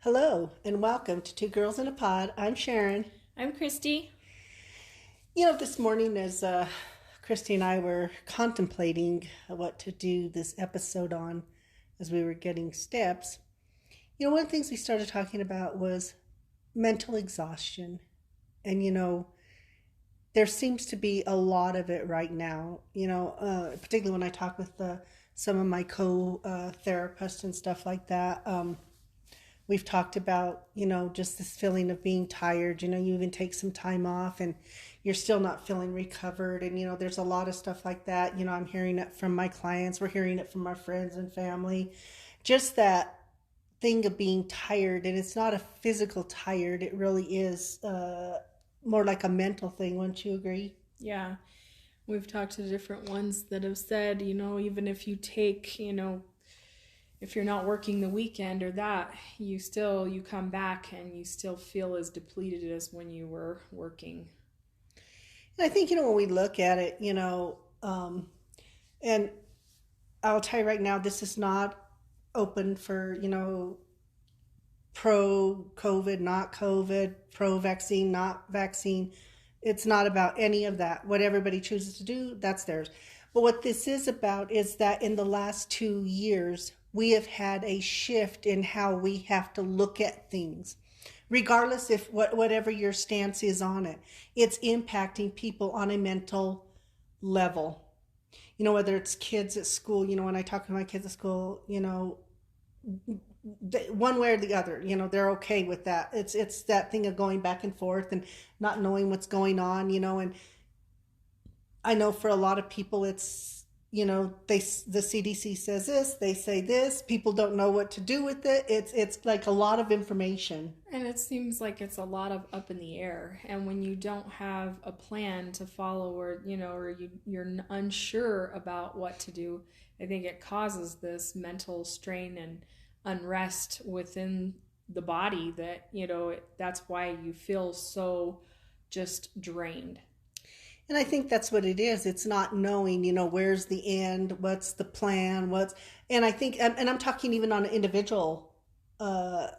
Hello and welcome to Two Girls in a Pod. I'm Sharon. I'm Christy. This morning as Christy and I were contemplating what to do this episode on as we were getting steps, one of the things we started talking about was mental exhaustion. And, there seems to be a lot of it right now, particularly when I talk with some of my co-therapists and stuff like that. We've talked about, just this feeling of being tired. You even take some time off and you're still not feeling recovered. And, there's a lot of stuff like that. I'm hearing it from my clients. We're hearing it from our friends and family. Just that thing of being tired. And it's not a physical tired. It really is more like a mental thing. Wouldn't you agree? Yeah. We've talked to different ones that have said, even if you take, if you're not working the weekend or that, you come back and you still feel as depleted as when you were working. And I think, when we look at it, and I'll tell you right now, this is not open for, pro-COVID, not COVID, pro-vaccine, not vaccine. It's not about any of that. What everybody chooses to do, that's theirs. But what this is about is that in the last 2 years, we have had a shift in how we have to look at things. Regardless if whatever your stance is on it, it's impacting people on a mental level. Whether it's kids at school, when I talk to my kids at school, one way or the other, they're okay with that. It's that thing of going back and forth and not knowing what's going on, and I know for a lot of people it's, the CDC says this, they say this, people don't know what to do with it. It's like a lot of information. And it seems like it's a lot of up in the air. And when you don't have a plan to follow or you're unsure about what to do, I think it causes this mental strain and unrest within the body that, that's why you feel so just drained. And I think that's what it is. It's not knowing, where's the end, what's the plan, and I think, and I'm talking even on an individual, level,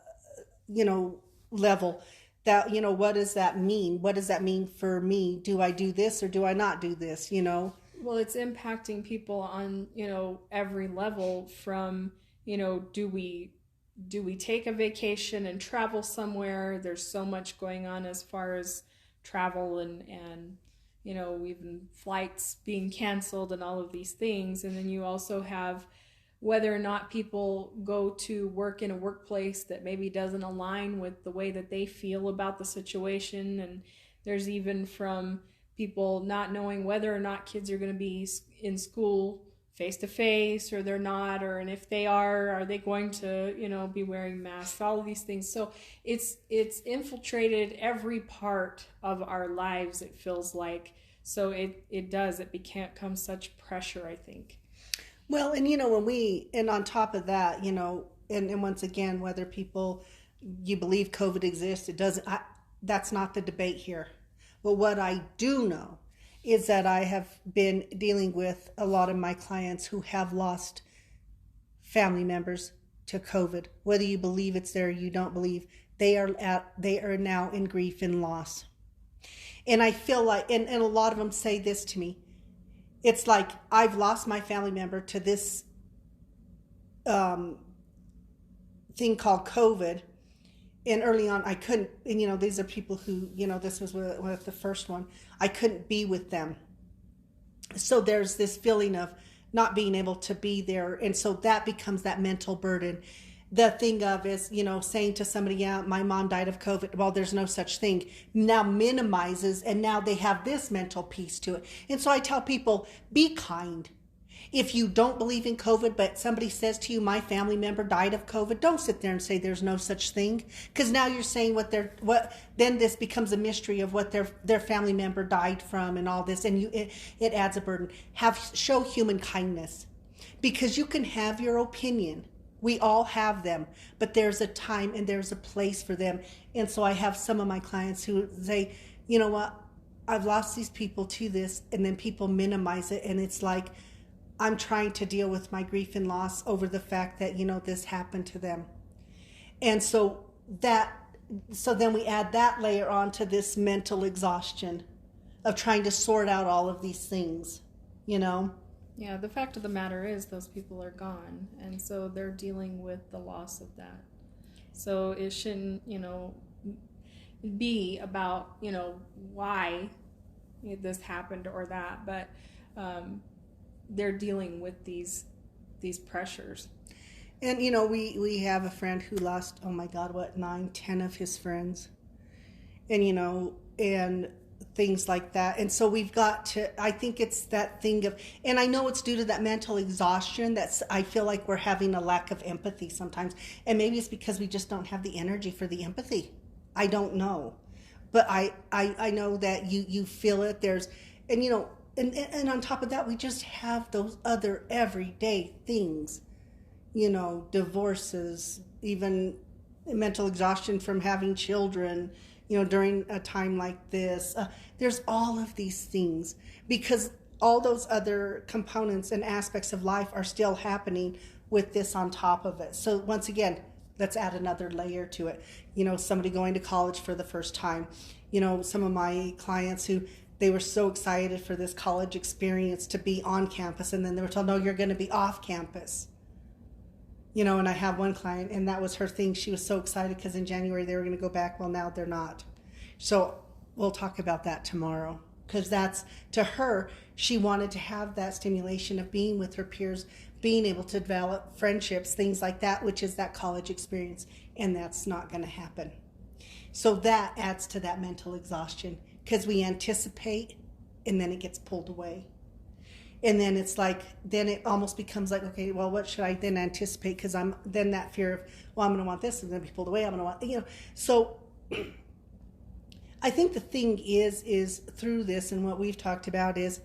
that, what does that mean? What does that mean for me? Do I do this or do I not do this, Well, it's impacting people on, every level from, do we take a vacation and travel somewhere? There's so much going on as far as travel and even flights being canceled and all of these things. And then you also have whether or not people go to work in a workplace that maybe doesn't align with the way that they feel about the situation. And there's even from people not knowing whether or not kids are going to be in school face to face or they're not, and if they are they going to be wearing masks, all of these things. So it's infiltrated every part of our lives, it feels like. So it become such pressure, I think. Well, and and on top of that, and once again, whether you believe COVID exists, it doesn't, that's not the debate here. But what I do know is that I have been dealing with a lot of my clients who have lost family members to COVID. Whether you believe it's there or you don't believe, they are now in grief and loss. And I feel like, and a lot of them say this to me, it's like, I've lost my family member to this thing called COVID. And early on, I couldn't, and these are people who, this was with the first one, I couldn't be with them. So there's this feeling of not being able to be there. And so that becomes that mental burden. The thing of is, saying to somebody, yeah, my mom died of COVID. Well, there's no such thing. Now minimizes, and now they have this mental piece to it. And so I tell people, be kind. If you don't believe in COVID, but somebody says to you, my family member died of COVID, don't sit there and say there's no such thing. Because now you're saying then this becomes a mystery of what their family member died from and all this. And it adds a burden. Show human kindness. Because you can have your opinion. We all have them, but there's a time and there's a place for them. And so I have some of my clients who say, you know what, I've lost these people to this, and then people minimize it. And it's like, I'm trying to deal with my grief and loss over the fact that, this happened to them. And so that, so then we add that layer onto this mental exhaustion of trying to sort out all of these things, you know? Yeah, the fact of the matter is those people are gone, and so they're dealing with the loss of that. So it shouldn't, be about, why this happened or that, but they're dealing with these pressures. And, we have a friend who lost, oh my God, 9, 10 of his friends. And, and things like that. And so we've got to, I think it's that thing of, and I know it's due to that mental exhaustion that's, I feel like we're having a lack of empathy sometimes. And maybe it's because we just don't have the energy for the empathy. I don't know. But I know that you feel it. There's, and, and on top of that, we just have those other everyday things, divorces, even mental exhaustion from having children, during a time like this. There's all of these things because all those other components and aspects of life are still happening with this on top of it. So once again, let's add another layer to it. Somebody going to college for the first time. Some of my clients who, they were so excited for this college experience to be on campus, and then they were told, no, you're going to be off campus. And I have one client, and that was her thing. She was so excited because in January they were going to go back. Well, now they're not. So we'll talk about that tomorrow, because that's, to her, she wanted to have that stimulation of being with her peers, being able to develop friendships, things like that, which is that college experience, and that's not going to happen. So that adds to that mental exhaustion because we anticipate and then it gets pulled away. And then it's like, then it almost becomes like, okay, well, what should I then anticipate? Because I'm then that fear of, well, I'm going to want this, and then be pulled away. I'm going to want, So I think the thing is through this and what we've talked about is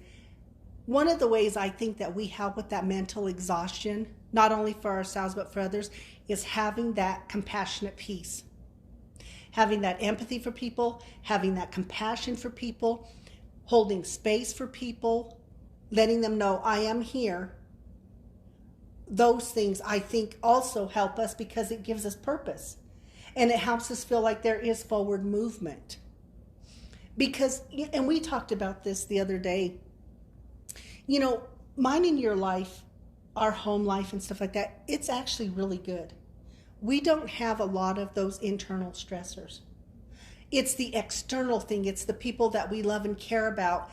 one of the ways I think that we help with that mental exhaustion, not only for ourselves but for others, is having that compassionate peace, having that empathy for people, having that compassion for people, holding space for people, letting them know I am here. Those things I think also help us because it gives us purpose and it helps us feel like there is forward movement. Because, and we talked about this the other day, mine and your life, our home life and stuff like that, it's actually really good. We don't have a lot of those internal stressors. It's the external thing. It's the people that we love and care about,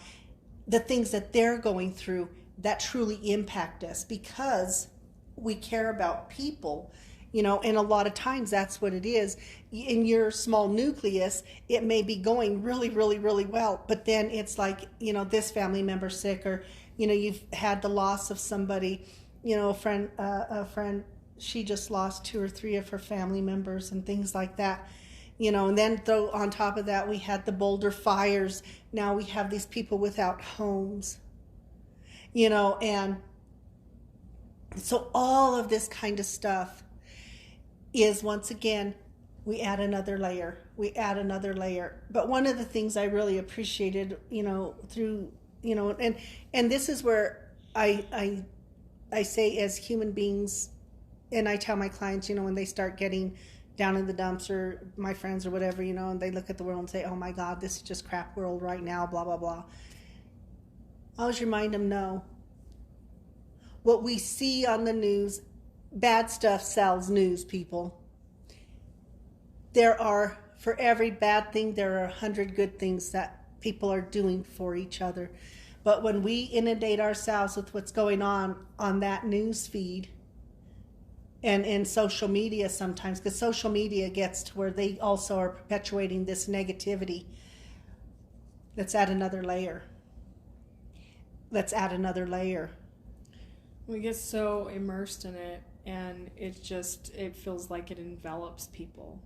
the things that they're going through that truly impact us because we care about people, and a lot of times that's what it is. In your small nucleus, it may be going really, really, really well, but then it's like, this family member sick, or, you've had the loss of somebody, a friend, she just lost 2 or 3 of her family members and things like that. And then though on top of that, we had the Boulder fires. Now we have these people without homes, and so all of this kind of stuff is, once again, we add another layer. But one of the things I really appreciated, through, and this is where I say as human beings, and I tell my clients, when they start getting down in the dumps, or my friends or whatever, and they look at the world and say, oh my God, this is just crap world right now, blah, blah, blah. I always remind them, no. What we see on the news, bad stuff sells news, people. There are, for every bad thing, there are 100 good things that people are doing for each other. But when we inundate ourselves with what's going on that news feed, and in social media sometimes, because social media gets to where they also are perpetuating this negativity. Let's add another layer. We get so immersed in it, and it feels like it envelops people.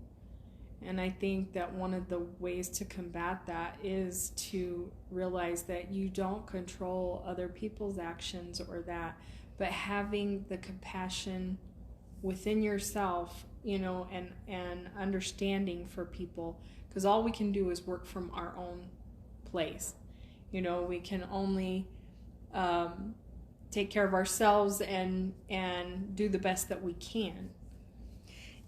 And I think that one of the ways to combat that is to realize that you don't control other people's actions or that, but having the compassion within yourself, and understanding for people, because all we can do is work from our own place. We can only take care of ourselves and do the best that we can.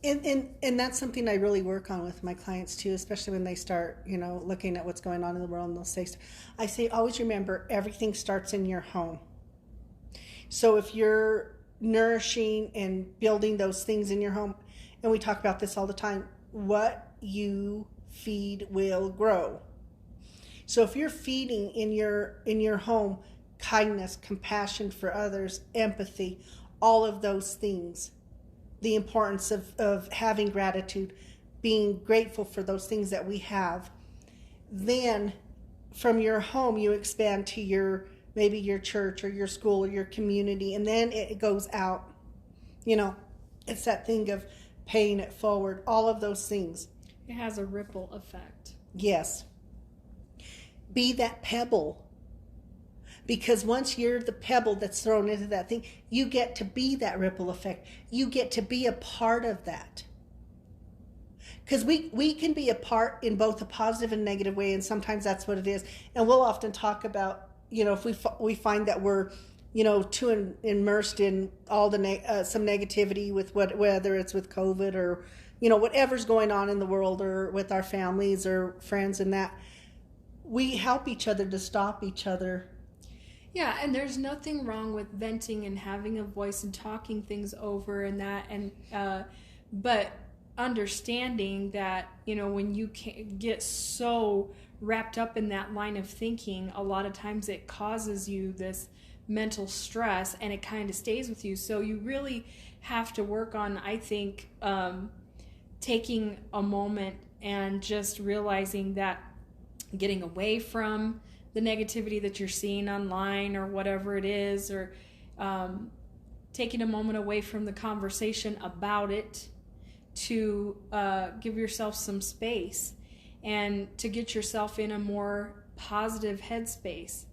And that's something I really work on with my clients too, especially when they start, looking at what's going on in the world, and they'll say, I say, always remember everything starts in your home. So if you're nourishing and building those things in your home, and we talk about this all the time, what you feed will grow. So if you're feeding in your home kindness, compassion for others, empathy, all of those things, the importance of having gratitude, being grateful for those things that we have, then from your home you expand to maybe your church or your school or your community, and then it goes out. It's that thing of paying it forward, all of those things. It has a ripple effect. Yes. Be that pebble. Because once you're the pebble that's thrown into that thing, you get to be that ripple effect. You get to be a part of that. Because we can be a part in both a positive and negative way, and sometimes that's what it is. And we'll often talk about, if we find that we're, too immersed in all the some negativity with whether it's with COVID or, whatever's going on in the world or with our families or friends, and that we help each other to stop each other. Yeah, and there's nothing wrong with venting and having a voice and talking things over and that, but understanding that, when you get so wrapped up in that line of thinking, a lot of times it causes you this mental stress and it kind of stays with you. So you really have to work on, I think, taking a moment and just realizing that getting away from the negativity that you're seeing online or whatever it is, or taking a moment away from the conversation about it to give yourself some space and to get yourself in a more positive headspace,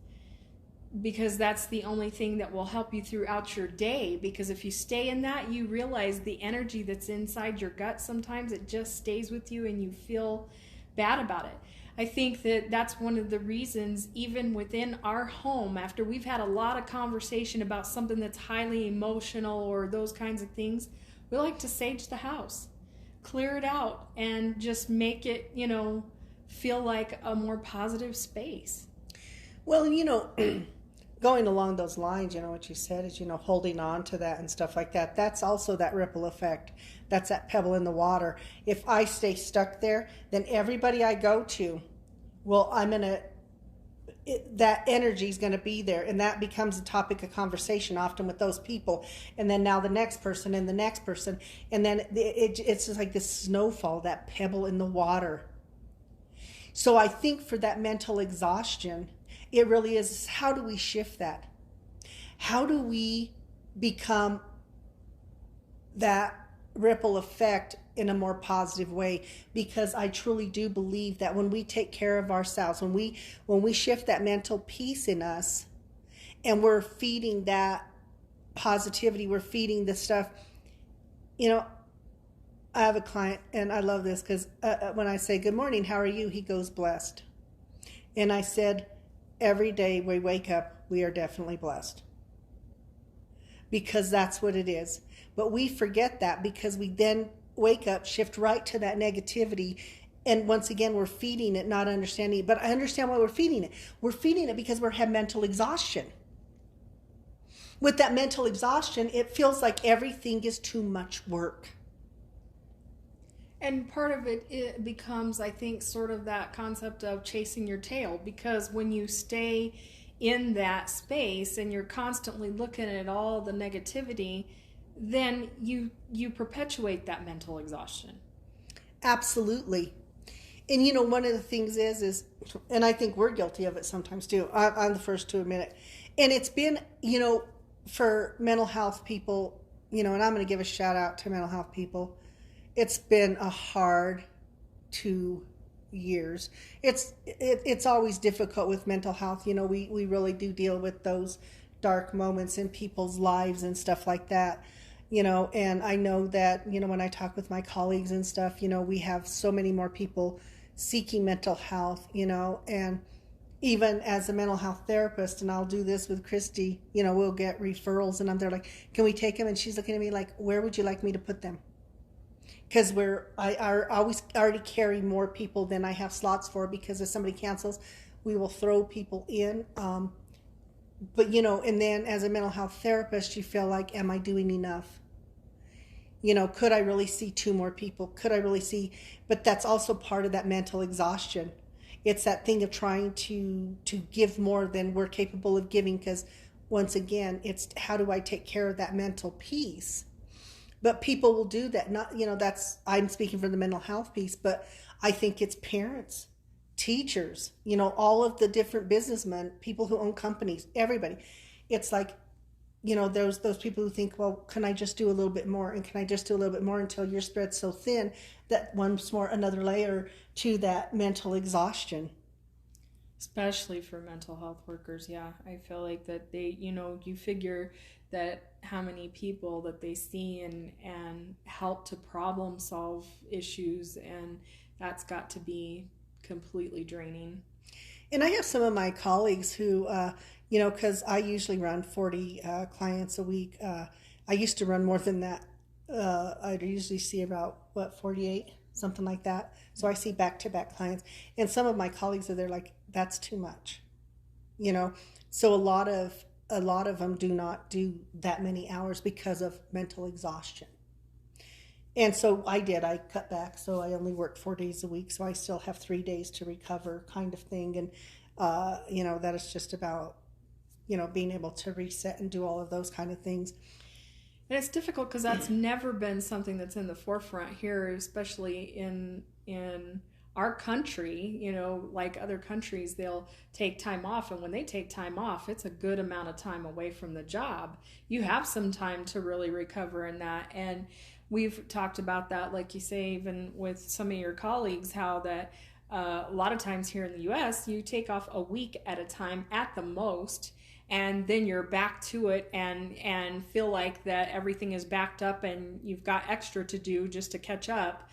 because that's the only thing that will help you throughout your day. Because if you stay in that, you realize the energy that's inside your gut, sometimes it just stays with you and you feel bad about it. I think that that's one of the reasons, even within our home, after we've had a lot of conversation about something that's highly emotional or those kinds of things, we like to sage the house, clear it out, and just make it, feel like a more positive space. Well, going along those lines, what you said is, holding on to that and stuff like that. That's also that ripple effect. That's that pebble in the water. If I stay stuck there, then everybody I go to, that energy is going to be there. And that becomes a topic of conversation often with those people. And then now the next person and the next person. And then it's just like this snowfall, that pebble in the water. So I think for that mental exhaustion, it really is, how do we shift that? How do we become that ripple effect in a more positive way? Because I truly do believe that when we take care of ourselves, when we shift that mental piece in us, and we're feeding that positivity, we're feeding the stuff. I have a client, and I love this, because when I say, good morning, how are you? He goes, blessed. And I said, every day we wake up, we are definitely blessed. Because that's what it is. But we forget that, because we then wake up, shift right to that negativity, and once again we're feeding it, not understanding it. But I understand why we're feeding it. We're feeding it because we have mental exhaustion. With that mental exhaustion, it feels like everything is too much work. And part of it becomes, I think, sort of that concept of chasing your tail, because when you stay in that space and you're constantly looking at all the negativity, then you perpetuate that mental exhaustion. Absolutely. And one of the things is, and I think we're guilty of it sometimes too. I'm the first to admit it. And it's been, for mental health people, and I'm going to give a shout out to mental health people. It's been a hard 2 years. It's always difficult with mental health. We really do deal with those dark moments in people's lives and stuff like that. And I know that, when I talk with my colleagues and stuff, we have so many more people seeking mental health, and even as a mental health therapist, and I'll do this with Christy, we'll get referrals, and I'm there like, can we take them? And she's looking at me like, where would you like me to put them? because I always already carry more people than I have slots for, because if somebody cancels, we will throw people in. But and then as a mental health therapist, you feel like, am I doing enough? Could I really see two more people? Could I really see? But that's also part of that mental exhaustion. It's that thing of trying to give more than we're capable of giving, because once again, it's how do I take care of that mental piece? But people will do that. Not, that's, I'm speaking for the mental health piece, but I think it's parents, teachers, all of the different businessmen, people who own companies, everybody. It's like, those people who think, well, can I just do a little bit more? And can I just do a little bit more until you're spread so thin that once more another layer to that mental exhaustion. Especially for mental health workers, yeah. I feel like that they, you figure that how many people that they see and help to problem solve issues, and that's got to be completely draining. And I have some of my colleagues who, because I usually run 40 clients a week. I used to run more than that. I'd usually see about, 48, something like that. So I see back-to-back clients. And some of my colleagues are there like, that's too much. So a lot of them do not do that many hours because of mental exhaustion. And so I cut back. So I only worked 4 days a week. So I still have 3 days to recover, kind of thing. And, that is just about, being able to reset and do all of those kind of things. And it's difficult because that's never been something that's in the forefront here, especially in our country. Like other countries, they'll take time off, and when they take time off, it's a good amount of time away from the job. You have some time to really recover in that. And we've talked about that, like you say, even with some of your colleagues, how that a lot of times here in the US, you take off a week at a time at the most, and then you're back to it and feel like that everything is backed up and you've got extra to do just to catch up.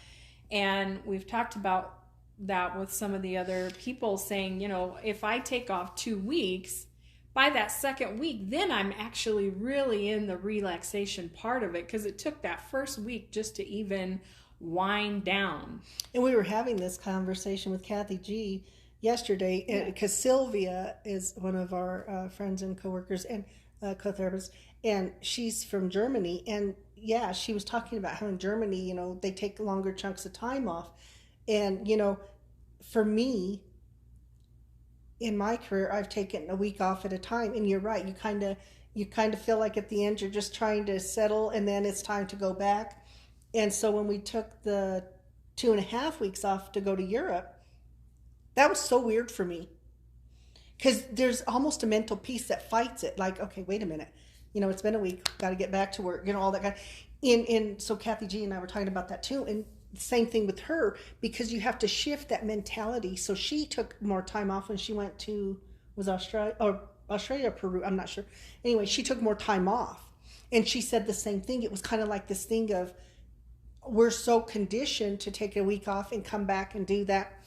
And we've talked about that with some of the other people saying, if I take off 2 weeks, by that second week, then I'm actually really in the relaxation part of it, because it took that first week just to even wind down. And we were having this conversation with Kathy G yesterday, because Sylvia is one of our friends and coworkers and co-therapists, and she's from Germany. And yeah, she was talking about how in Germany, they take longer chunks of time off. And, for me, in my career, I've taken a week off at a time. And you're right, you kind of feel like at the end you're just trying to settle, and then it's time to go back. And so when we took the 2.5 weeks off to go to Europe, that was so weird for me, because there's almost a mental piece that fights it. Like, okay, wait a minute, it's been a week, got to get back to work, all that kind of. And so Kathy G and I were talking about that too, and the same thing with her, because you have to shift that mentality. So she took more time off when she went to, was Australia or Peru, I'm not sure. Anyway, she took more time off, and she said the same thing. It was kind of like this thing of, we're so conditioned to take a week off and come back and do that,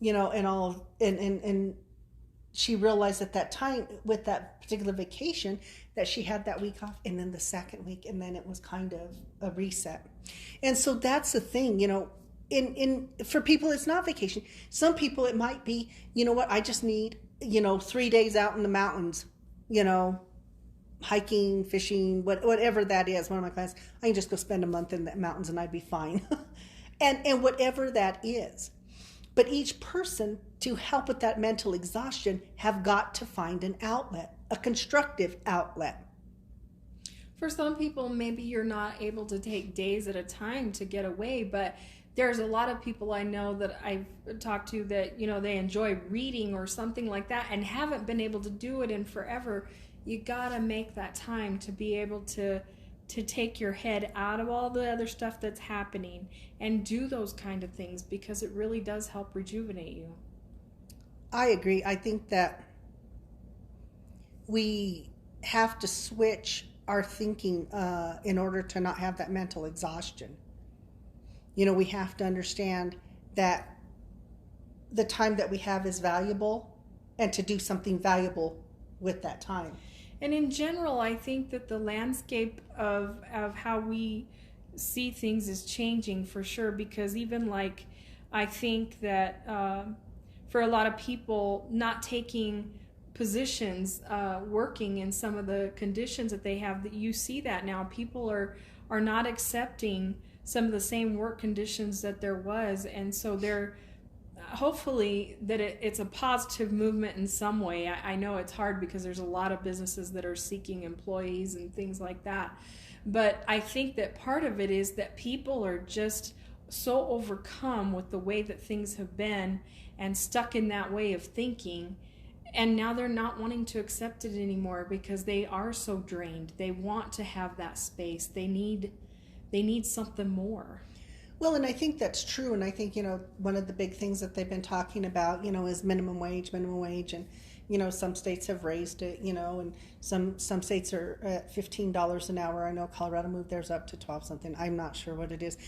and all, and she realized at that time with that particular vacation that she had that week off, and then the second week, and then it was kind of a reset. And so that's the thing, in for people, it's not vacation. Some people, it might be, what, I just need, 3 days out in the mountains, hiking, fishing, whatever that is. One of my clients, I can just go spend a month in the mountains and I'd be fine. and whatever that is. But each person, to help with that mental exhaustion, have got to find an outlet, a constructive outlet. For some people, maybe you're not able to take days at a time to get away, but there's a lot of people I know that I've talked to that, they enjoy reading or something like that and haven't been able to do it in forever. You gotta make that time to be able to take your head out of all the other stuff that's happening and do those kind of things, because it really does help rejuvenate you. I agree. I think that we have to switch our thinking in order to not have that mental exhaustion. We have to understand that the time that we have is valuable, and to do something valuable with that time. And in general, I think that the landscape of how we see things as changing for sure, because even like I think that for a lot of people not taking positions, working in some of the conditions that they have, that you see that now people are not accepting some of the same work conditions that there was, and so they're hopefully that it's a positive movement in some way. I know it's hard because there's a lot of businesses that are seeking employees and things like that, but I think that part of it is that people are just so overcome with the way that things have been and stuck in that way of thinking, and now they're not wanting to accept it anymore because they are so drained. They want to have that space. They need something more. Well, and I think that's true. And I think, one of the big things that they've been talking about, is minimum wage. And, some states have raised it, and some states are at $15 an hour. I know Colorado moved theirs up to 12 something. I'm not sure what it is.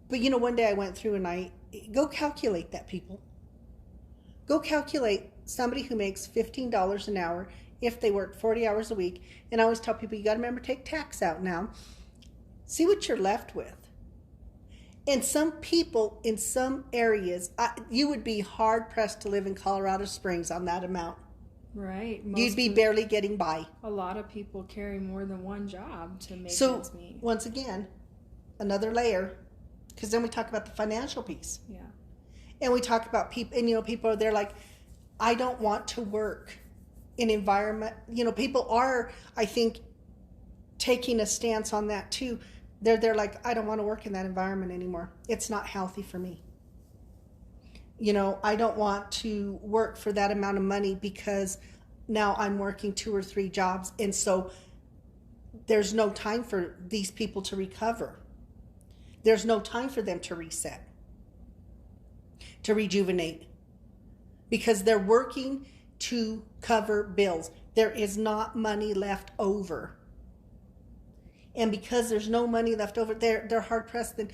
But, one day I went through and go calculate that, people. Go calculate somebody who makes $15 an hour if they work 40 hours a week. And I always tell people, you got to remember, take tax out now. See what you're left with. And some people in some areas, you would be hard pressed to live in Colorado Springs on that amount. Right. You'd be barely getting by. A lot of people carry more than one job to make ends meet. So, once again, another layer, because then we talk about the financial piece. Yeah. And we talk about people, and people are there like, I don't want to work in environment. People are, I think, taking a stance on that too. They're like, I don't want to work in that environment anymore. It's not healthy for me. I don't want to work for that amount of money because now I'm working 2 or 3 jobs. And so there's no time for these people to recover. There's no time for them to reset, to rejuvenate, because they're working to cover bills. There is not money left over. And because there's no money left over, they're hard pressed. And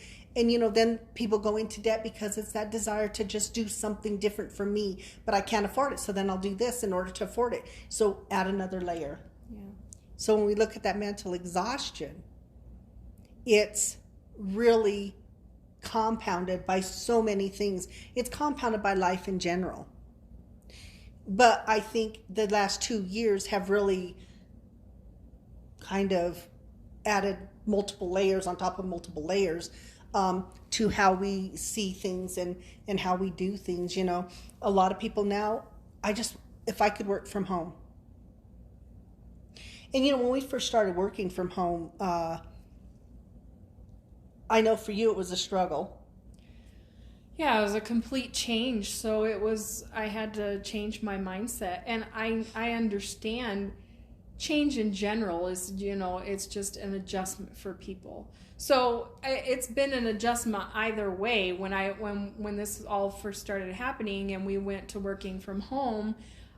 then people go into debt because it's that desire to just do something different for me, but I can't afford it. So then I'll do this in order to afford it. So add another layer. Yeah. So when we look at that mental exhaustion, it's really compounded by so many things. It's compounded by life in general. But I think the last 2 years have really kind of added multiple layers on top of multiple layers to how we see things and how we do things. A lot of people now, if I could work from home. And when we first started working from home, I know for you it was a struggle. Yeah, it was a complete change. So I had to change my mindset. And I understand change in general is, it's just an adjustment for people. So it's been an adjustment either way. When this all first started happening and we went to working from home,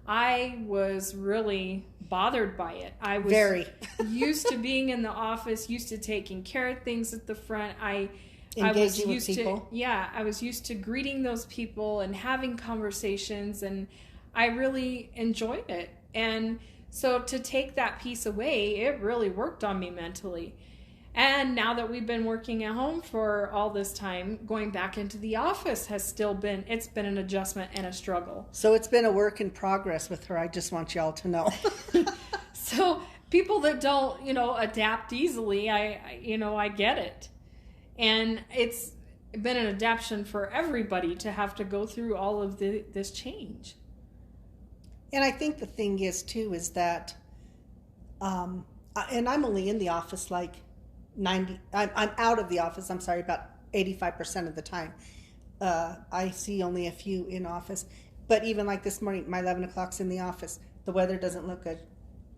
I was really bothered by it. I was very used to being in the office, used to taking care of things at the front. I was used to greeting those people and having conversations, and I really enjoyed it. And so to take that piece away, it really worked on me mentally. And now that we've been working at home for all this time, going back into the office it's been an adjustment and a struggle. So it's been a work in progress with her. I just want y'all to know. So people that don't, adapt easily, I get it. And it's been an adaptation for everybody to have to go through all of this change. And I think the thing is that, and I'm only in the office like I'm out of the office, about 85% of the time. I see only a few in office. But even like this morning, my 11 o'clock's in the office. The weather doesn't look good.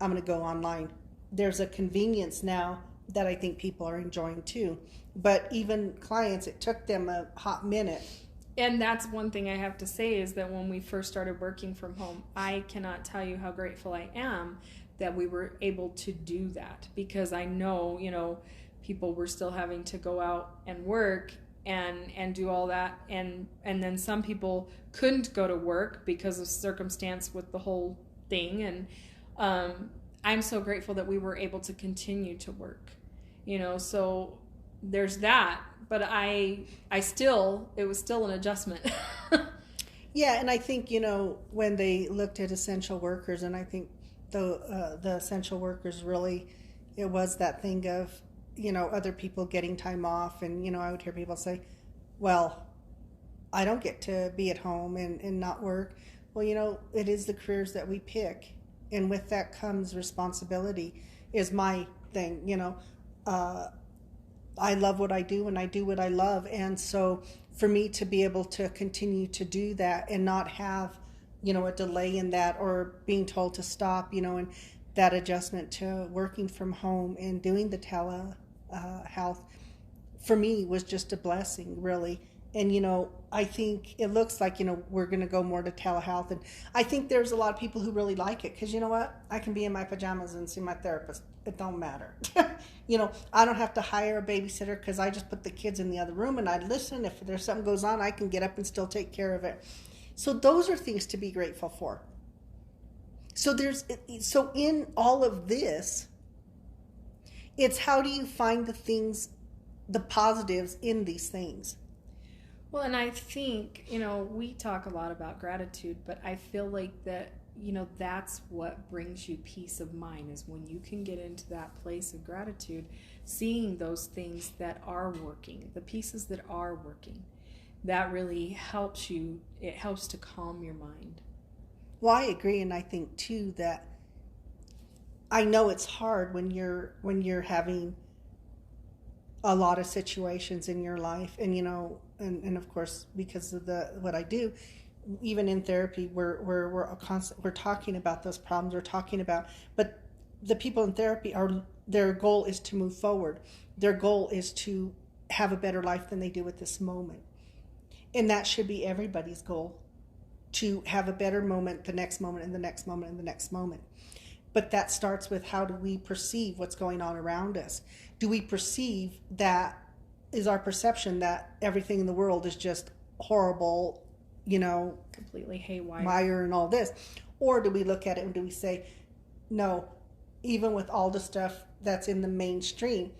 I'm going to go online. There's a convenience now that I think people are enjoying too. But even clients, it took them a hot minute. And that's one thing I have to say is that when we first started working from home, I cannot tell you how grateful I am that we were able to do that, because I know, people were still having to go out and work and do all that. And then some people couldn't go to work because of circumstance with the whole thing. And I'm so grateful that we were able to continue to work, so there's that, but I still, it was still an adjustment. Yeah, and I think, when they looked at essential workers, and I think the essential workers really, it was that thing of, other people getting time off. And, I would hear people say, well, I don't get to be at home and not work. Well, it is the careers that we pick. And with that comes responsibility, is my thing. I love what I do and I do what I love. And so for me to be able to continue to do that and not have, a delay in that, or being told to stop, and that adjustment to working from home and doing the telehealth, for me was just a blessing, really. And, I think it looks like, we're going to go more to telehealth. And I think there's a lot of people who really like it, because you know what? I can be in my pajamas and see my therapist. It don't matter. I don't have to hire a babysitter, because I just put the kids in the other room and I listen. If there's something goes on, I can get up and still take care of it. So those are things to be grateful for. So in all of this, it's how do you find the things, the positives in these things? Well, and I think, we talk a lot about gratitude, but I feel like that, that's what brings you peace of mind, is when you can get into that place of gratitude, seeing those things that are working, the pieces that are working. That really helps you. It helps to calm your mind. Well, I agree, and I think too that I know it's hard when you're having a lot of situations in your life, and and of course, because of what I do, even in therapy, we're talking about those problems. We're talking about, but the people in therapy their goal is to move forward. Their goal is to have a better life than they do at this moment. And that should be everybody's goal, to have a better moment, the next moment, and the next moment, and the next moment. But that starts with, how do we perceive what's going on around us? Do we perceive that, is our perception that everything in the world is just horrible, completely haywire and all this? Or do we look at it and do we say, no, even with all the stuff that's in the mainstream,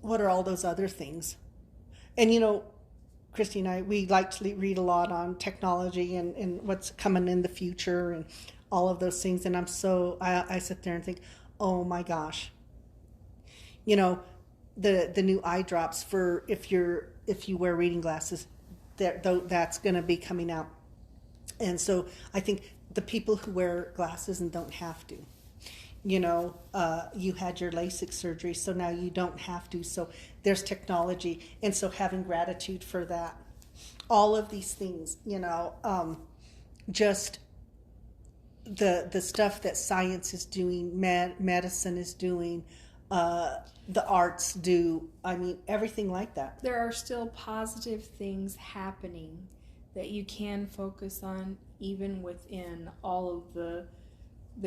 what are all those other things? And Christy and I, we like to read a lot on technology and what's coming in the future and all of those things. And I sit there and think, oh my gosh, the new eye drops for if you wear reading glasses, that's going to be coming out. And so I think the people who wear glasses and don't have to, you had your LASIK surgery, so now you don't have to. So there's technology. And so having gratitude for that, all of these things, just the stuff that science is doing, medicine is doing, the arts do, everything like that. There are still positive things happening that you can focus on, even within all of the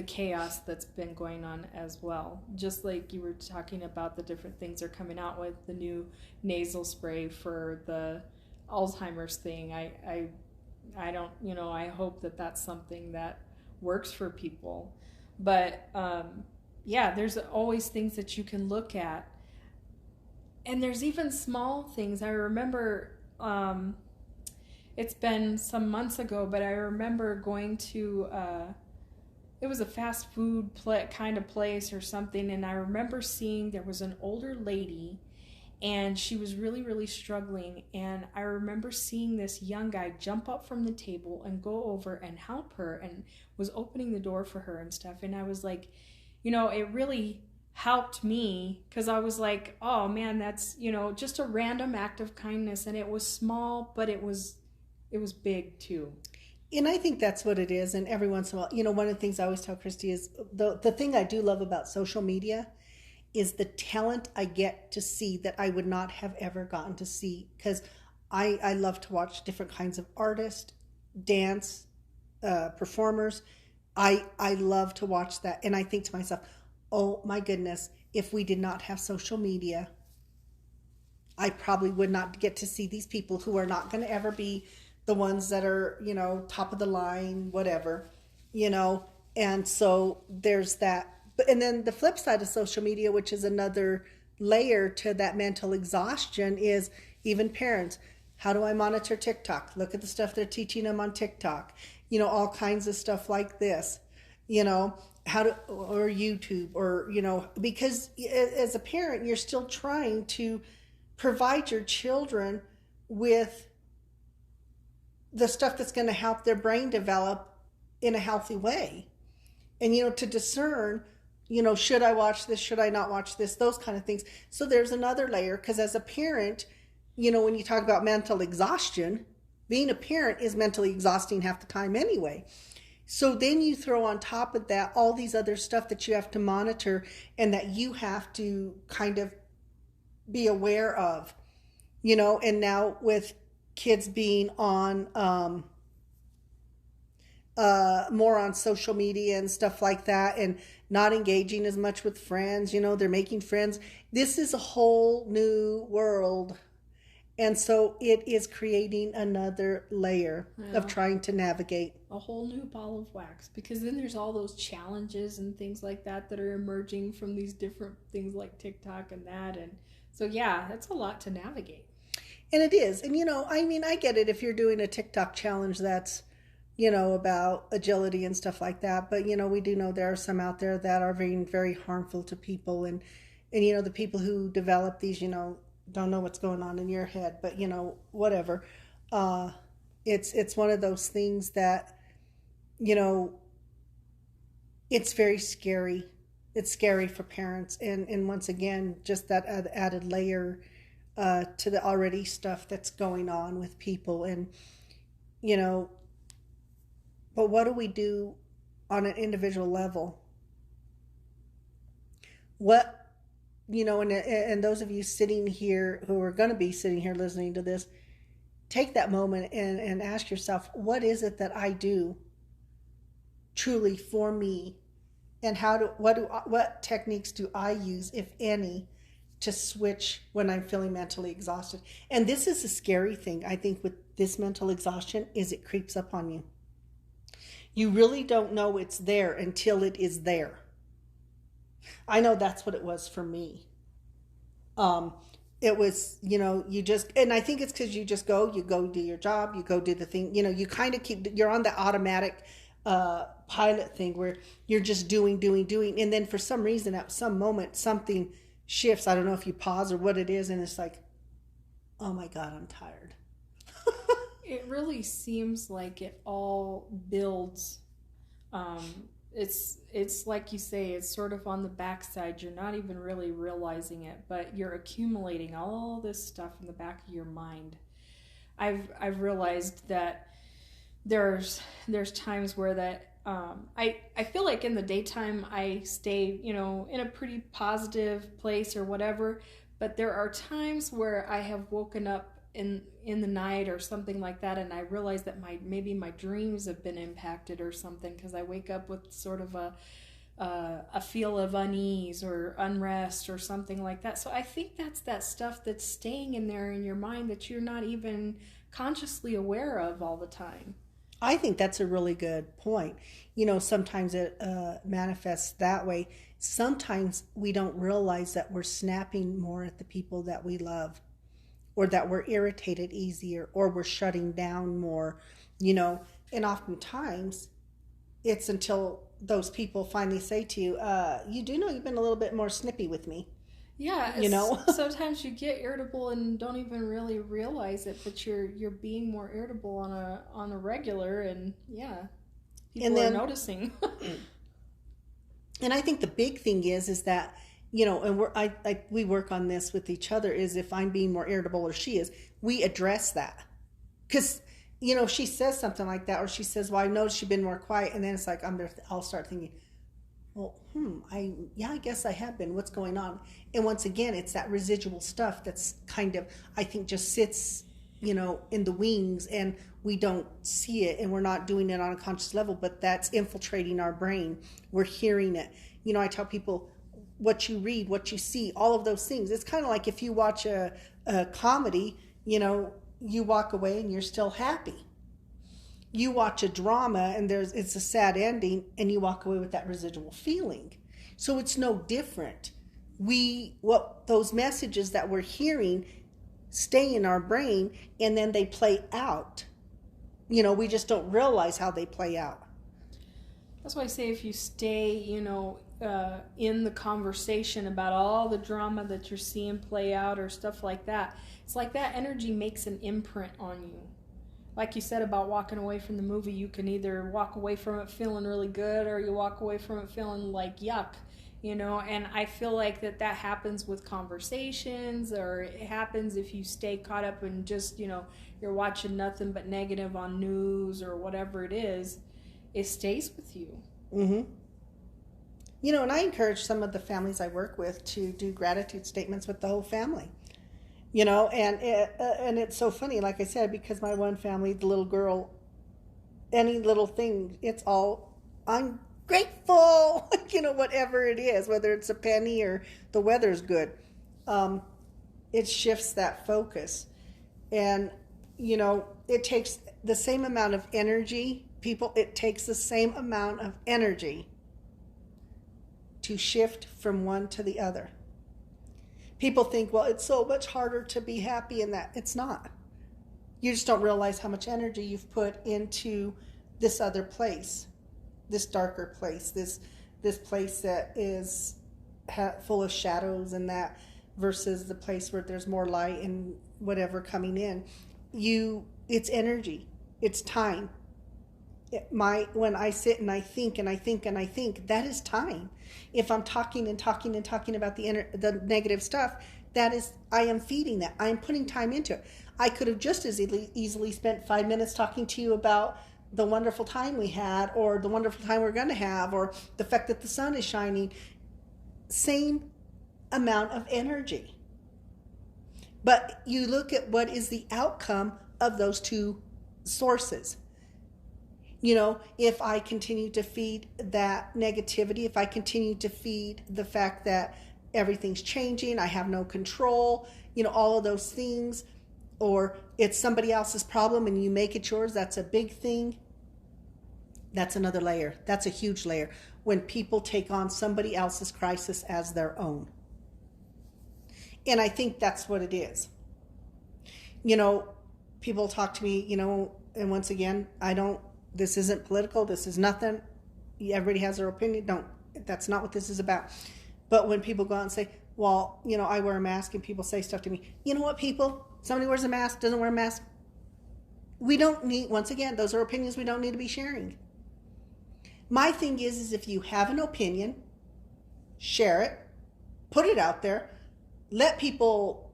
chaos that's been going on as well. Just like you were talking about the different things they're coming out with, the new nasal spray for the Alzheimer's thing. I don't, I hope that that's something that works for people. But there's always things that you can look at. And there's even small things. I remember, it's been some months ago, but I remember going to, it was a fast food kind of place or something, and I remember seeing there was an older lady, and she was really, really struggling, and I remember seeing this young guy jump up from the table and go over and help her, and was opening the door for her and stuff, and I was like, it really helped me, because I was like, oh man, that's, just a random act of kindness, and it was small, but it was big too. And I think that's what it is. And every once in a while, one of the things I always tell Christy is the thing I do love about social media is the talent I get to see that I would not have ever gotten to see. Because I love to watch different kinds of artists, dance, performers. I love to watch that. And I think to myself, oh my goodness, if we did not have social media, I probably would not get to see these people who are not going to ever be the ones that are, top of the line, whatever, and so there's that. And then the flip side of social media, which is another layer to that mental exhaustion is even parents. How do I monitor TikTok? Look at the stuff they're teaching them on TikTok. All kinds of stuff like this. How to, or YouTube, or, because as a parent, you're still trying to provide your children with the stuff that's going to help their brain develop in a healthy way. And, to discern, should I watch this? Should I not watch this? Those kind of things. So there's another layer, because as a parent, when you talk about mental exhaustion, being a parent is mentally exhausting half the time anyway. So then you throw on top of that all these other stuff that you have to monitor and that you have to kind of be aware of, and now with kids being on more on social media and stuff like that, and not engaging as much with friends, they're making friends. This is a whole new world. And so it is creating another layer of trying to navigate. A whole new ball of wax. Because then there's all those challenges and things like that are emerging from these different things like TikTok and that. And so, yeah, that's a lot to navigate. And it is. And, I get it if you're doing a TikTok challenge that's, about agility and stuff like that. But, we do know there are some out there that are being very harmful to people. And the people who develop these, don't know what's going on in your head, but whatever. It's one of those things that, it's very scary. It's scary for parents. And once again, just that added layer to the already stuff that's going on with people. And, but what do we do on an individual level? What, and those of you sitting here who are going to be sitting here listening to this, take that moment and ask yourself, what is it that I do truly for me? And what techniques do I use, if any, to switch when I'm feeling mentally exhausted? And this is a scary thing, I think, with this mental exhaustion, is it creeps up on you. You really don't know it's there until it is there. I know that's what it was for me. It was, you just, and I think it's because you go do your job, you go do the thing, you kind of you're on the automatic pilot thing where you're just doing. And then for some reason, at some moment, something shifts. I don't know if you pause or what it is. And it's like, oh my God, I'm tired. It really seems like it all builds. It's like you say, it's sort of on the backside. You're not even really realizing it, but you're accumulating all this stuff in the back of your mind. I've realized that there's times where that I feel like in the daytime I stay, in a pretty positive place or whatever, but there are times where I have woken up in the night or something like that, and I realize that maybe my dreams have been impacted or something, because I wake up with sort of a feel of unease or unrest or something like that. So I think that's that stuff that's staying in there in your mind that you're not even consciously aware of all the time. I think that's a really good point. Sometimes it manifests that way. Sometimes we don't realize that we're snapping more at the people that we love, or that we're irritated easier, or we're shutting down more, and oftentimes it's until those people finally say to you, you do know you've been a little bit more snippy with me. Yeah, sometimes you get irritable and don't even really realize it, but you're being more irritable on a regular, and people are noticing. And I think the big thing is that, and we work on this with each other, is if I'm being more irritable or she is, we address that. Because, if she says something like that, or she says, well, I noticed you've been more quiet, and then it's like, I'll start thinking, well, I guess I have been. What's going on? And once again, it's that residual stuff that's kind of, I think, just sits, in the wings, and we don't see it, and we're not doing it on a conscious level, but that's infiltrating our brain. We're hearing it. I tell people, what you read, what you see, all of those things. It's kind of like if you watch a comedy, you walk away and you're still happy. You watch a drama and it's a sad ending, and you walk away with that residual feeling. So it's no different what those messages that we're hearing stay in our brain, and then they play out. We just don't realize how they play out. That's why I say if you stay, in the conversation about all the drama that you're seeing play out or stuff like that, it's like that energy makes an imprint on you. Like you said about walking away from the movie, you can either walk away from it feeling really good or you walk away from it feeling like yuck, and I feel like that happens with conversations, or it happens if you stay caught up in just, you're watching nothing but negative on news or whatever it is. It stays with you. Mm-hmm. And I encourage some of the families I work with to do gratitude statements with the whole family. And it's so funny, like I said, because my one family, the little girl, any little thing, it's all, I'm grateful, whatever it is, whether it's a penny or the weather's good. It shifts that focus. And, it takes the same amount of energy. It takes the same amount of energy to shift from one to the other. People think, well, it's so much harder to be happy in that. It's not. You just don't realize how much energy you've put into this other place, this darker place, this place that is full of shadows and that, versus the place where there's more light and whatever coming in. It's energy. It's time. When I sit and I think and I think and I think, that is time. If I'm talking and talking and talking about the negative stuff, I am feeding that. I'm putting time into it. I could have just as easily spent 5 minutes talking to you about the wonderful time we had, or the wonderful time we're going to have, or the fact that the sun is shining. Same amount of energy. But you look at what is the outcome of those two sources. If I continue to feed that negativity, if I continue to feed the fact that everything's changing, I have no control, all of those things, or it's somebody else's problem and you make it yours, that's a big thing. That's another layer. That's a huge layer. When people take on somebody else's crisis as their own. And I think that's what it is. People talk to me, and once again, this isn't political. This is nothing. Everybody has their opinion. That's not what this is about. But when people go out and say, well, I wear a mask, and people say stuff to me, you know what, people? Somebody wears a mask, doesn't wear a mask. We don't need, once again, those are opinions we don't need to be sharing. My thing is if you have an opinion, share it, put it out there, let people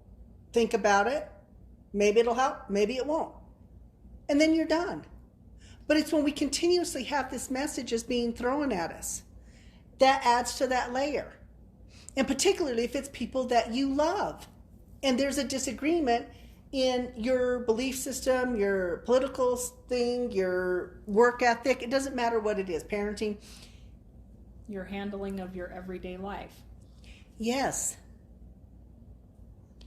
think about it. Maybe it'll help, maybe it won't. And then you're done. But it's when we continuously have this message as being thrown at us that adds to that layer. And particularly if it's people that you love and there's a disagreement in your belief system, your political thing, your work ethic, it doesn't matter what it is, parenting. Your handling of your everyday life. Yes.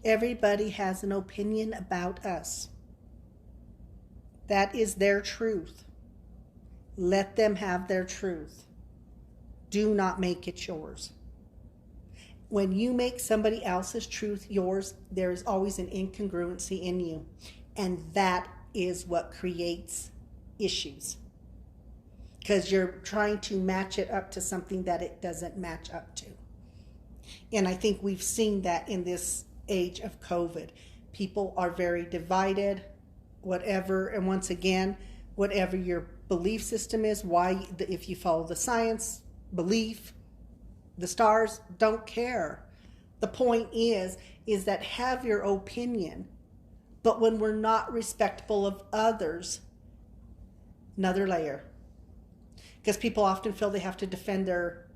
Everybody has an opinion about us. That is their truth. Let them have their truth. Do not make it yours. When you make somebody else's truth yours, there is always an incongruency in you. And that is what creates issues. Because you're trying to match it up to something that it doesn't match up to. And I think we've seen that in this age of COVID. People are very divided, whatever. And once again, whatever your belief system is, if you follow the science, belief, the stars, don't care. The point is that have your opinion, but when we're not respectful of others, another layer. Because people often feel they have to defend their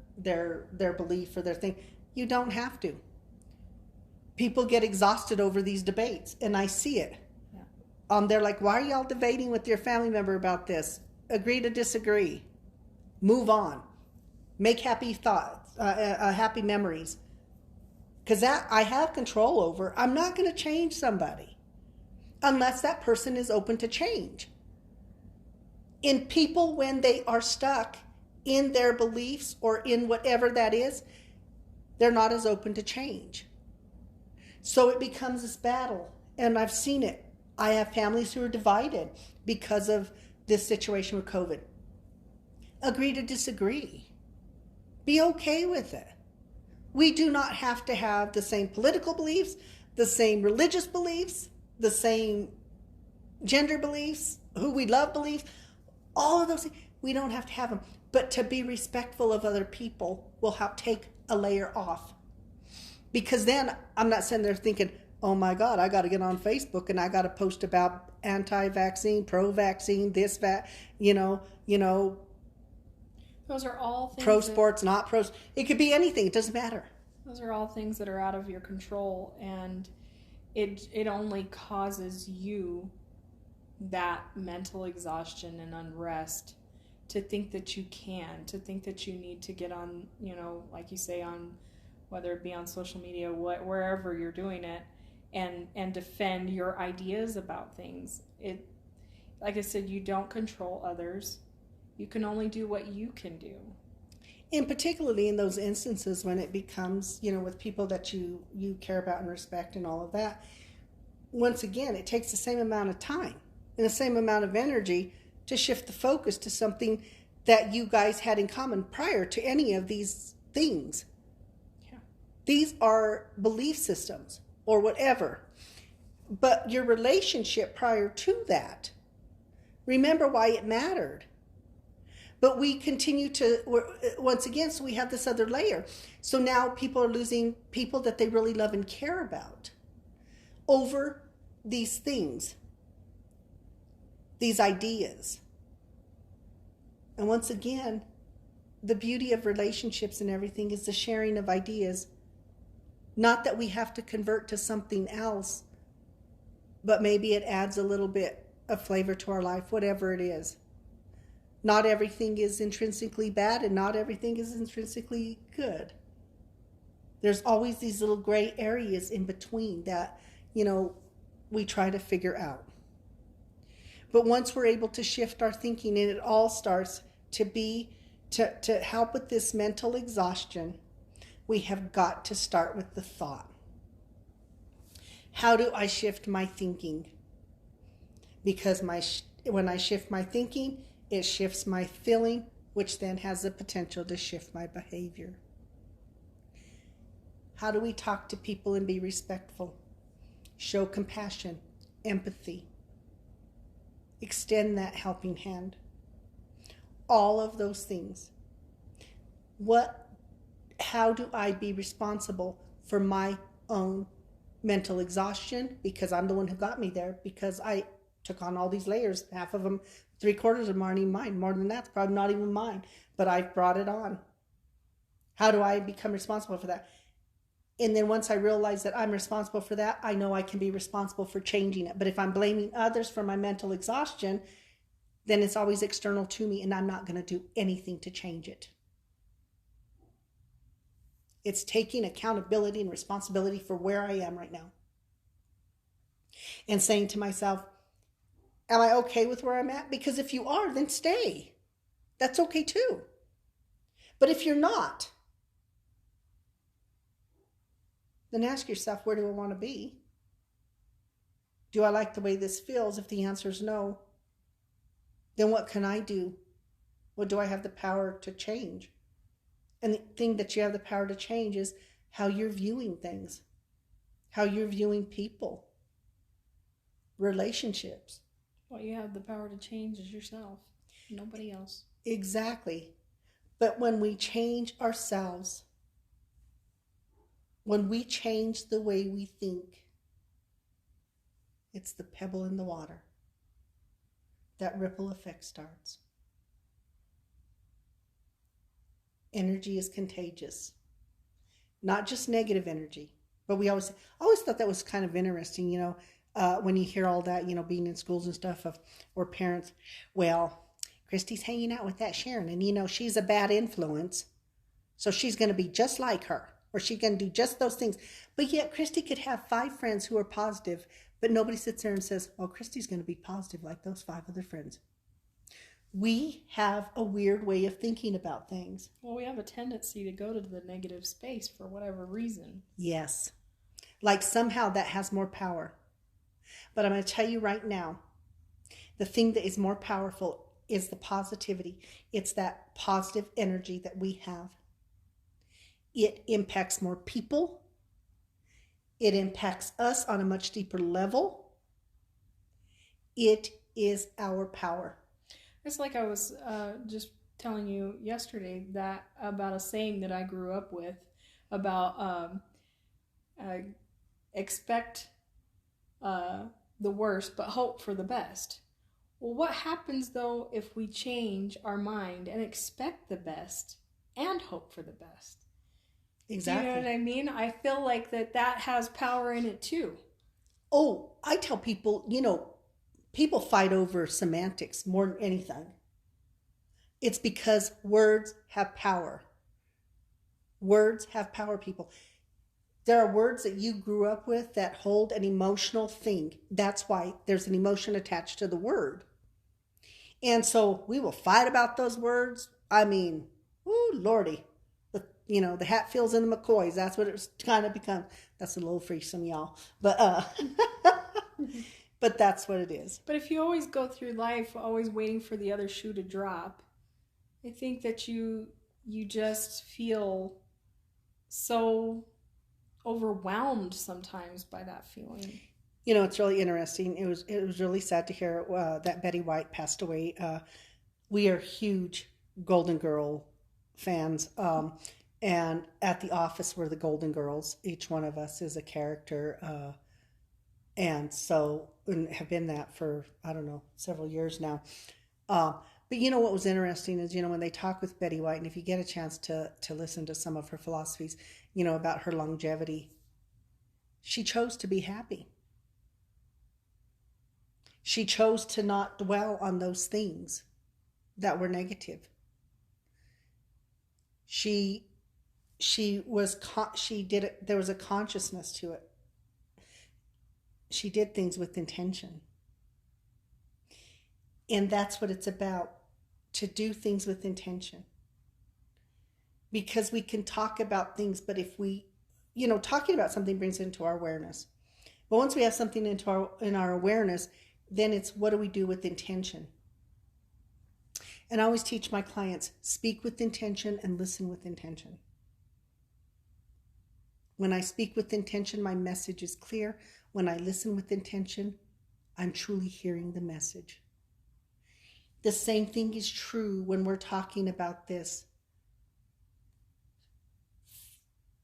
belief or their thing. You don't have to. People get exhausted over these debates, and I see it. Yeah. They're like, why are y'all debating with your family member about this? Agree to disagree. Move on. Make happy thoughts, happy memories. Because that I have control over. I'm not going to change somebody unless that person is open to change. In people, when they are stuck in their beliefs or in whatever that is, they're not as open to change. So it becomes this battle. And I've seen it. I have families who are divided because of this situation with COVID. Agree to disagree. Be okay with it. We do not have to have the same political beliefs, the same religious beliefs, the same gender beliefs, who we love beliefs, all of those things. We don't have to have them. But to be respectful of other people will help take a layer off. Because then I'm not sitting there thinking, oh my God, I got to get on Facebook and I got to post about anti-vaccine, pro-vaccine, this, those are all things pro sports, not pro. It could be anything. It doesn't matter. Those are all things that are out of your control, and it only causes you that mental exhaustion and unrest to think that you can, to think that you need to get on, like you say, on whether it be on social media, wherever you're doing it, and defend your ideas about things. It, like I said, you don't control others. You can only do what you can do. And particularly in those instances when it becomes, with people that you care about and respect and all of that, once again, it takes the same amount of time and the same amount of energy to shift the focus to something that you guys had in common prior to any of these things. Yeah. These are belief systems or whatever. But your relationship prior to that, remember why it mattered. But we continue to, once again, so we have this other layer. So now people are losing people that they really love and care about over these things, these ideas. And once again, the beauty of relationships and everything is the sharing of ideas. Not that we have to convert to something else, but maybe it adds a little bit of flavor to our life, whatever it is. Not everything is intrinsically bad and not everything is intrinsically good. There's always these little gray areas in between that, we try to figure out. But once we're able to shift our thinking, and it all starts to help with this mental exhaustion, we have got to start with the thought. How do I shift my thinking? Because when I shift my thinking, it shifts my feeling, which then has the potential to shift my behavior. How do we talk to people and be respectful? Show compassion, empathy. Extend that helping hand. All of those things. How do I be responsible for my own mental exhaustion? Because I'm the one who got me there, because I took on all these layers. Half of them, 3/4 of them aren't even mine. More than that's probably not even mine, but I've brought it on. How do I become responsible for that? And then once I realize that I'm responsible for that, I know I can be responsible for changing it. But if I'm blaming others for my mental exhaustion, then it's always external to me and I'm not going to do anything to change it. It's taking accountability and responsibility for where I am right now. And saying to myself, am I okay with where I'm at? Because if you are, then stay. That's okay too. But if you're not, then ask yourself, where do I want to be? Do I like the way this feels? If the answer is no, then what can I do? What do I have the power to change? And the thing that you have the power to change is how you're viewing things, how you're viewing people, relationships. What you have the power to change is yourself, nobody else. Exactly. But when we change ourselves, when we change the way we think, it's the pebble in the water. That ripple effect starts. Energy is contagious. Not just negative energy, but I always thought that was kind of interesting, when you hear all that, being in schools and stuff or parents, well, Christy's hanging out with that Sharon and, she's a bad influence. So she's going to be just like her, or she's going to do just those things. But yet Christy could have 5 friends who are positive, but nobody sits there and says, well, Christy's going to be positive like those 5 other friends. We have a weird way of thinking about things. Well, we have a tendency to go to the negative space for whatever reason. Yes. Like somehow that has more power. But I'm going to tell you right now, the thing that is more powerful is the positivity. It's that positive energy that we have. It impacts more people. It impacts us on a much deeper level. It is our power. It's like I was just telling you yesterday that about a saying that I grew up with about expect the worst but hope for the best. Well, what happens though if we change our mind and expect the best and hope for the best? Exactly. Do you know what I mean? I feel like that has power in it too. Oh, I tell people, people fight over semantics more than anything. It's because words have power. Words have power, people. There are words that you grew up with that hold an emotional thing. That's why there's an emotion attached to the word. And so we will fight about those words. I mean, ooh, Lordy. The Hatfields and the McCoys, that's what it's kind of become. That's a little for some y'all. But but that's what it is. But if you always go through life always waiting for the other shoe to drop, I think that you just feel so overwhelmed sometimes by that feeling. It's really interesting. It was really sad to hear that Betty White passed away. We are huge Golden Girl fans. And at the office, we're the Golden Girls. Each one of us is a character. And have been that for, I don't know, several years now. But what was interesting is, when they talk with Betty White, and if you get a chance to listen to some of her philosophies, about her longevity, she chose to be happy. She chose to not dwell on those things that were negative. There was a consciousness to it. She did things with intention. And that's what it's about, to do things with intention. Because we can talk about things, but if we, talking about something brings it into our awareness. But once we have something in our awareness, then it's what do we do with intention? And I always teach my clients, speak with intention and listen with intention. When I speak with intention, my message is clear. When I listen with intention, I'm truly hearing the message. The same thing is true when we're talking about this.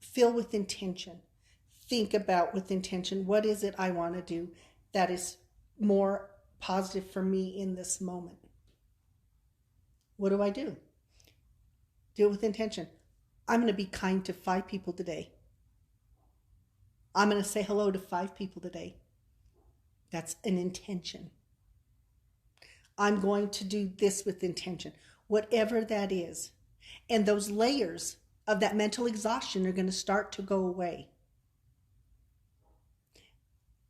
Feel with intention. Think about with intention, what is it I want to do that is more positive for me in this moment? What do I do? Do it with intention. I'm going to be kind to 5 people today. I'm going to say hello to 5 people today. That's an intention. I'm going to do this with intention, whatever that is. And those layers of that mental exhaustion are going to start to go away.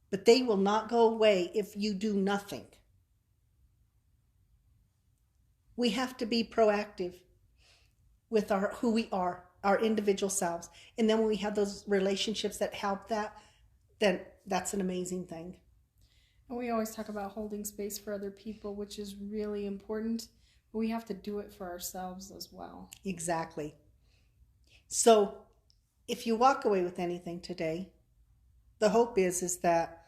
But they will not go away if you do nothing. We have to be proactive with who we are, our individual selves. And then when we have those relationships that help that, then that's an amazing thing. And we always talk about holding space for other people, which is really important. But we have to do it for ourselves as well. Exactly. So if you walk away with anything today, the hope is that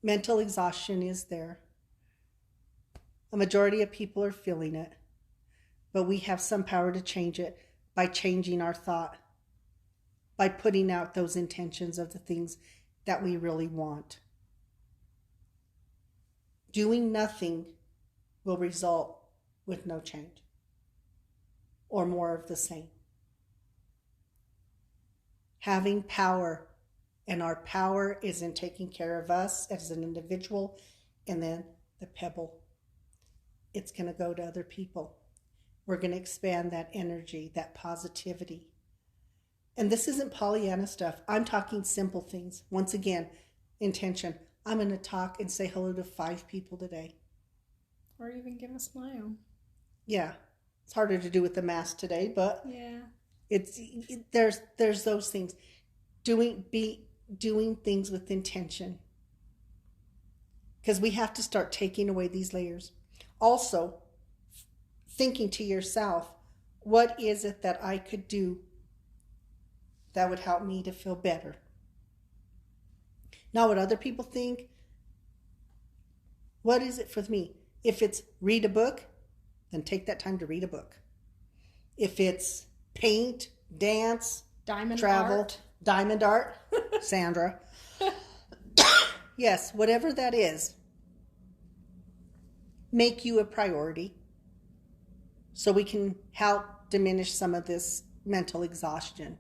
mental exhaustion is there. A majority of people are feeling it, but we have some power to change it by changing our thought, by putting out those intentions of the things that we really want. Doing nothing will result with no change or more of the same. Having power, and our power is in taking care of us as an individual, and then the pebble. It's going to go to other people. We're going to expand that energy, that positivity. And this isn't Pollyanna stuff. I'm talking simple things. Once again, intention. I'm going to talk and say hello to 5 people today. Or even give a smile. Yeah. It's harder to do with the mask today, but Yeah. there's those things. Doing things with intention. Because we have to start taking away these layers. Also, thinking to yourself, what is it that I could do that would help me to feel better? Not what other people think. What is it for me? If it's read a book, then take that time to read a book. If it's paint, dance, travel, diamond art, Sandra. Yes, whatever that is, make you a priority so we can help diminish some of this mental exhaustion.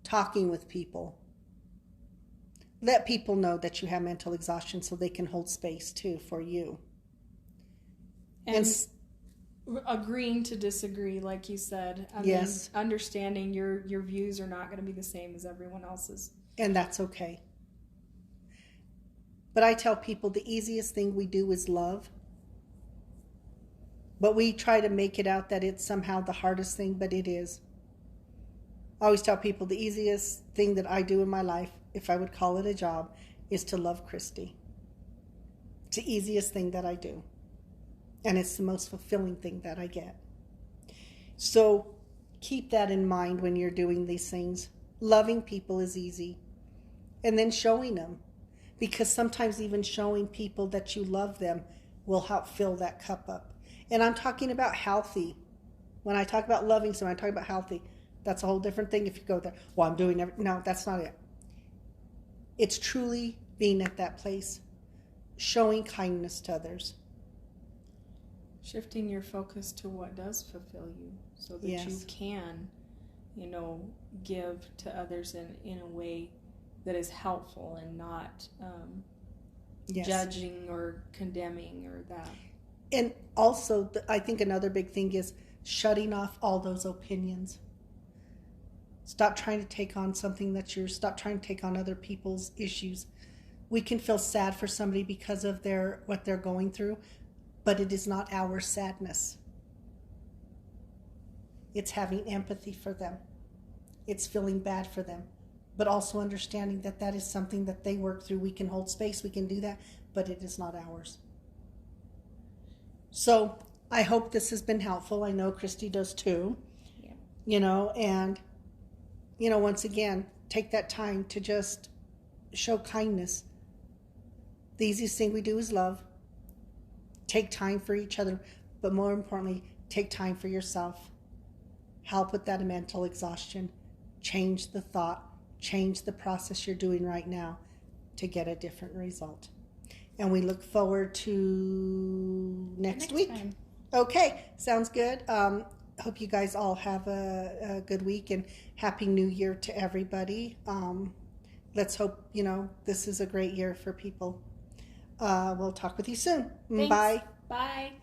Talking with people. Let people know that you have mental exhaustion so they can hold space too for you. And agreeing to disagree, like you said. Yes. Understanding your views are not going to be the same as everyone else's. And that's okay. But I tell people the easiest thing we do is love. But we try to make it out that it's somehow the hardest thing, but it is. I always tell people the easiest thing that I do in my life, if I would call it a job, is to love Christy. It's the easiest thing that I do. And it's the most fulfilling thing that I get. So keep that in mind when you're doing these things. Loving people is easy. And then showing them. Because sometimes even showing people that you love them will help fill that cup up. And I'm talking about healthy. When I talk about loving someone, I talk about healthy. That's a whole different thing if you go there. Well, I'm doing everything. No, that's not it. It's truly being at that place. Showing kindness to others. Shifting your focus to what does fulfill you so that Yes. you can, give to others in a way that is helpful and not Yes. judging or condemning or that. And also, I think another big thing is shutting off all those opinions. Stop trying to take on something stop trying to take on other people's issues. We can feel sad for somebody because of what they're going through, but it is not our sadness. It's having empathy for them. It's feeling bad for them, but also understanding that that is something that they work through. We can hold space, we can do that, but it is not ours. So I hope this has been helpful. I know Christy does too. Yeah. And once again, take that time to just show kindness. The easiest thing we do is love. Take time for each other, but more importantly, take time for yourself. Help with that mental exhaustion. Change the thought, change the process you're doing right now to get a different result. And we look forward to next week. Time. Okay, sounds good. Hope you guys all have a good week and Happy New Year to everybody. Let's hope, this is a great year for people. We'll talk with you soon. Thanks. Bye. Bye.